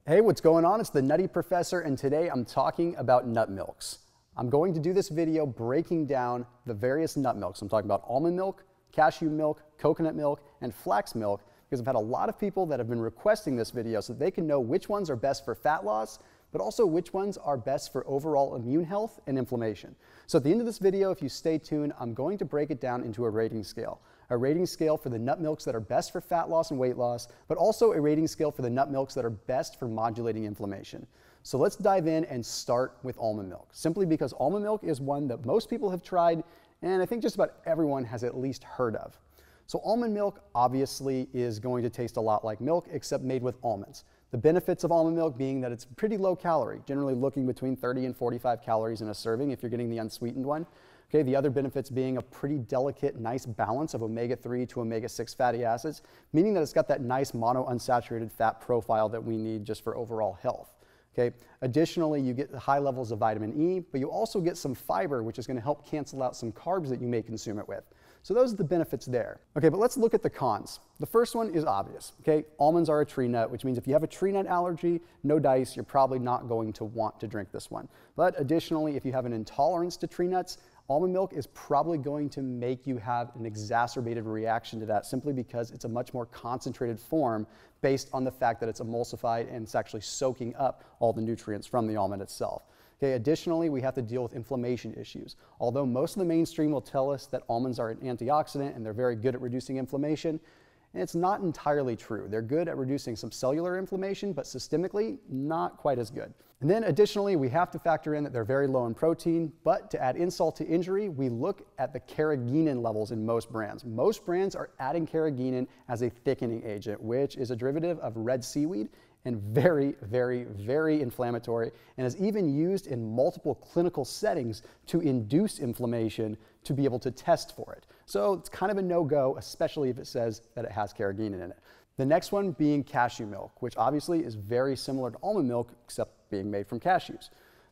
Hey, what's going on? It's the Nutty Professor, and today I'm talking about nut milks. I'm going to do this video breaking down the various nut milks. I'm talking about almond milk, cashew milk, coconut milk, and flax milk, because I've had a lot of people that have been requesting this video so that they can know which ones are best for fat loss, but also which ones are best for overall immune health and inflammation. So at the end of this video, if you stay tuned, I'm going to break it down into a rating scale. A rating scale for the nut milks that are best for fat loss and weight loss, but also a rating scale for the nut milks that are best for modulating inflammation. So let's dive in and start with almond milk, simply because almond milk is one that most people have tried, and I think just about everyone has at least heard of. So almond milk obviously is going to taste a lot like milk, except made with almonds. The benefits of almond milk being that it's pretty low calorie, generally looking between 30 and 45 calories in a serving if you're getting the unsweetened one. Okay, the other benefits being a pretty delicate, nice balance of omega-3 to omega-6 fatty acids, meaning that it's got that nice monounsaturated fat profile that we need just for overall health. Okay, additionally, you get high levels of vitamin E, but you also get some fiber, which is going to help cancel out some carbs that you may consume it with. So those are the benefits there. Okay, but let's look at the cons. The first one is obvious. Okay, almonds are a tree nut, which means if you have a tree nut allergy, no dice, you're probably not going to want to drink this one. But additionally, if you have an intolerance to tree nuts, almond milk is probably going to make you have an exacerbated reaction to that, simply because it's a much more concentrated form based on the fact that it's emulsified and it's actually soaking up all the nutrients from the almond itself. Okay, additionally, we have to deal with inflammation issues. Although most of the mainstream will tell us that almonds are an antioxidant and they're very good at reducing inflammation, and it's not entirely true. They're good at reducing some cellular inflammation, but systemically, not quite as good. And then additionally, we have to factor in that they're very low in protein, but to add insult to injury, we look at the Carrageenan levels in most brands. Most brands are adding Carrageenan as a thickening agent, which is a derivative of red seaweed and very, very, very inflammatory, and is even used in multiple clinical settings to induce inflammation to be able to test for it. So it's kind of a no-go, especially if it says that it has Carrageenan in it. The next one being cashew milk, which obviously is very similar to almond milk, except being made from cashews.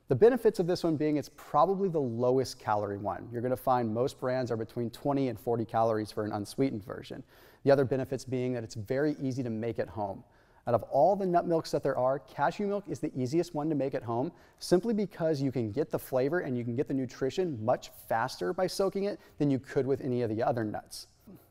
The benefits of this one being it's probably the lowest calorie one. You're going to find most brands are between 20 and 40 calories for an unsweetened version. The other benefits being that it's very easy to make at home. Out of all the nut milks that there are, cashew milk is the easiest one to make at home, simply because you can get the flavor and you can get the nutrition much faster by soaking it than you could with any of the other nuts.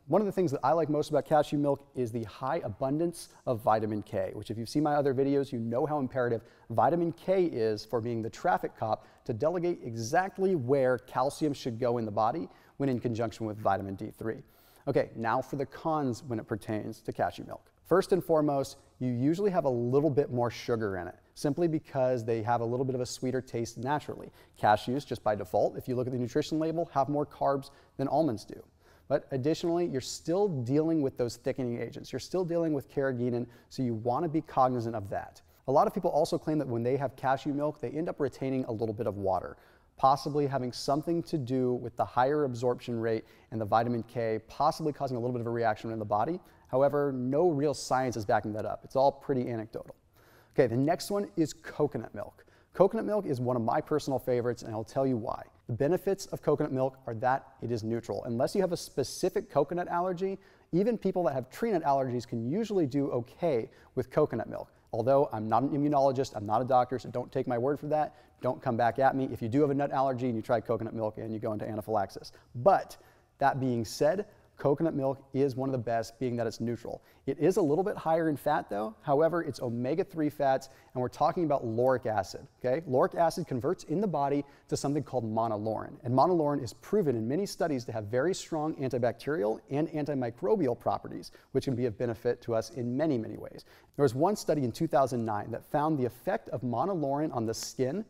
One of the things that I like most about cashew milk is the high abundance of vitamin K, which if you've seen my other videos, you know how imperative vitamin K is for being the traffic cop to delegate exactly where calcium should go in the body when in conjunction with vitamin D3. Okay, now for the cons when it pertains to cashew milk. First and foremost, you usually have a little bit more sugar in it, simply because they have a little bit of a sweeter taste naturally. Cashews, just by default, if you look at the nutrition label, have more carbs than almonds do. But additionally, you're still dealing with those thickening agents. You're still dealing with Carrageenan, so you want to be cognizant of that. A lot of people also claim that when they have cashew milk, they end up retaining a little bit of water, possibly having something to do with the higher absorption rate and the vitamin K, possibly causing a little bit of a reaction in the body. However, no real science is backing that up. It's all pretty anecdotal. Okay, the next one is coconut milk. Coconut milk is one of my personal favorites, and I'll tell you why. The benefits of coconut milk are that it is neutral. Unless you have a specific coconut allergy, even people that have tree nut allergies can usually do okay with coconut milk. Although I'm not an immunologist, I'm not a doctor, so don't take my word for that. Don't come back at me if you do have a nut allergy and you try coconut milk and you go into anaphylaxis. But that being said, coconut milk is one of the best, being that it's neutral. It is a little bit higher in fat though. However, it's omega-3 fats, and we're talking about lauric acid, okay? Lauric acid converts in the body to something called monolaurin. And monolaurin is proven in many studies to have very strong antibacterial and antimicrobial properties, which can be of benefit to us in many, many ways. There was one study in 2009 that found the effect of monolaurin on the skin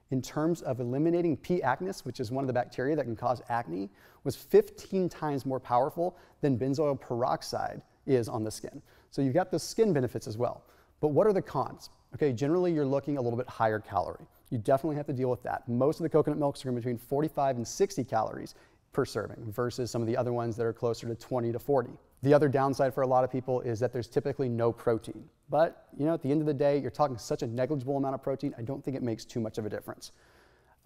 in terms of eliminating P. acnes, which is one of the bacteria that can cause acne, was 15 times more powerful than benzoyl peroxide is on the skin. So you've got the skin benefits as well. But what are the cons? Okay, generally you're looking a little bit higher calorie. You definitely have to deal with that. Most of the coconut milks are between 45 and 60 calories per serving versus some of the other ones that are closer to 20 to 40. The other downside for a lot of people is that there's typically no protein. But, you know, at the end of the day, you're talking such a negligible amount of protein, I don't think it makes too much of a difference.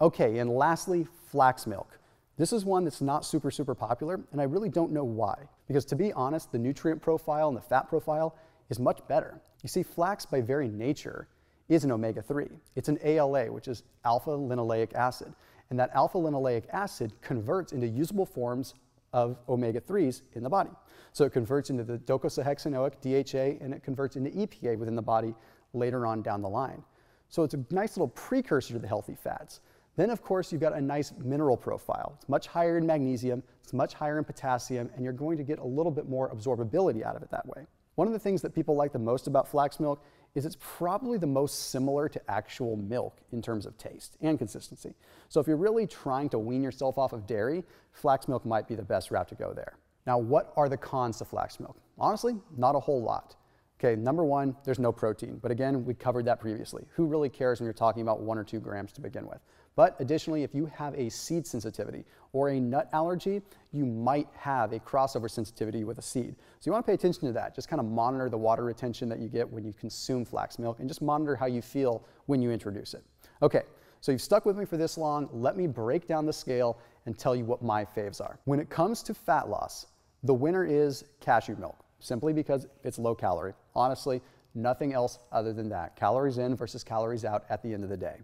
Okay, and lastly, flax milk. This is one that's not super popular, and I really don't know why. Because to be honest, the nutrient profile and the fat profile is much better. You see, flax by very nature is an omega-3. It's an ALA, which is alpha-linoleic acid. And that alpha-linoleic acid converts into usable forms of omega-3s in the body. So it converts into the docosahexaenoic, DHA, and it converts into EPA within the body later on down the line. So it's a nice little precursor to the healthy fats. Then, of course, you've got a nice mineral profile. It's much higher in magnesium, it's much higher in potassium, and you're going to get a little bit more absorbability out of it that way. One of the things that people like the most about flax milk is it's probably the most similar to actual milk in terms of taste and consistency. So if you're really trying to wean yourself off of dairy, flax milk might be the best route to go there. Now, what are the cons to flax milk? Honestly, not a whole lot. Okay, number one, there's no protein. But again, we covered that previously. Who really cares when you're talking about 1 or 2 grams to begin with? But additionally, if you have a seed sensitivity or a nut allergy, you might have a crossover sensitivity with a seed. So you want to pay attention to that. Just kind of monitor the water retention that you get when you consume flax milk and just monitor how you feel when you introduce it. Okay, so you've stuck with me for this long. Let me break down the scale and tell you what my faves are. When it comes to fat loss, the winner is cashew milk, simply because it's low calorie. Honestly, nothing else other than that. Calories in versus calories out at the end of the day.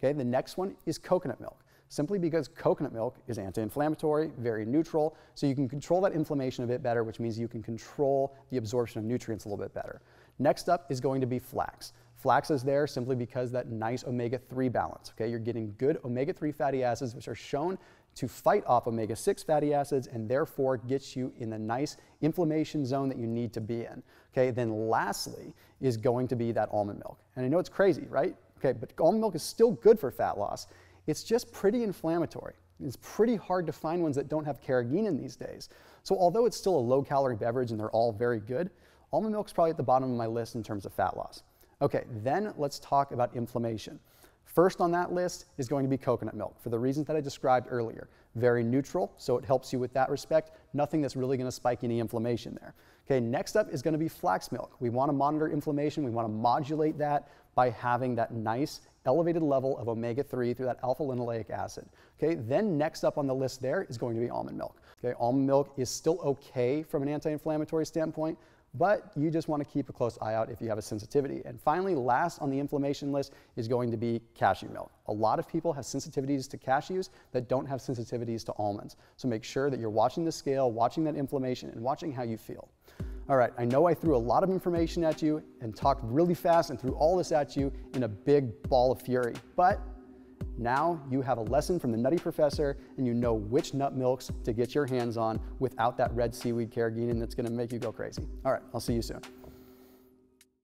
Okay, the next one is coconut milk, simply because coconut milk is anti-inflammatory, very neutral, so you can control that inflammation a bit better, which means you can control the absorption of nutrients a little bit better. Next up is going to be flax. Flax is there simply because that nice omega-3 balance. Okay, you're getting good omega-3 fatty acids, which are shown to fight off omega-6 fatty acids and therefore gets you in the nice inflammation zone that you need to be in. Okay, then lastly is going to be that almond milk. And I know it's crazy, right? Okay, but almond milk is still good for fat loss. It's just pretty inflammatory. It's pretty hard to find ones that don't have Carrageenan these days. So although it's still a low-calorie beverage and they're all very good, almond milk is probably at the bottom of my list in terms of fat loss. Okay, then let's talk about inflammation. First on that list is going to be coconut milk for the reasons that I described earlier. Very neutral, so it helps you with that respect. Nothing that's really going to spike any inflammation there. Okay, next up is going to be flax milk. We want to monitor inflammation. We want to modulate that by having that nice elevated level of omega-3 through that alpha-linoleic acid. Okay, then next up on the list there is going to be almond milk. Okay, almond milk is still okay from an anti-inflammatory standpoint, but you just want to keep a close eye out if you have a sensitivity. And finally, last on the inflammation list is going to be cashew milk. A lot of people have sensitivities to cashews that don't have sensitivities to almonds. So make sure that you're watching the scale, watching that inflammation, and watching how you feel. All right, I know I threw a lot of information at you and talked really fast and threw all this at you in a big ball of fury, but now you have a lesson from the Nutty Professor and you know which nut milks to get your hands on without that red seaweed carrageenan that's gonna make you go crazy. All right, I'll see you soon.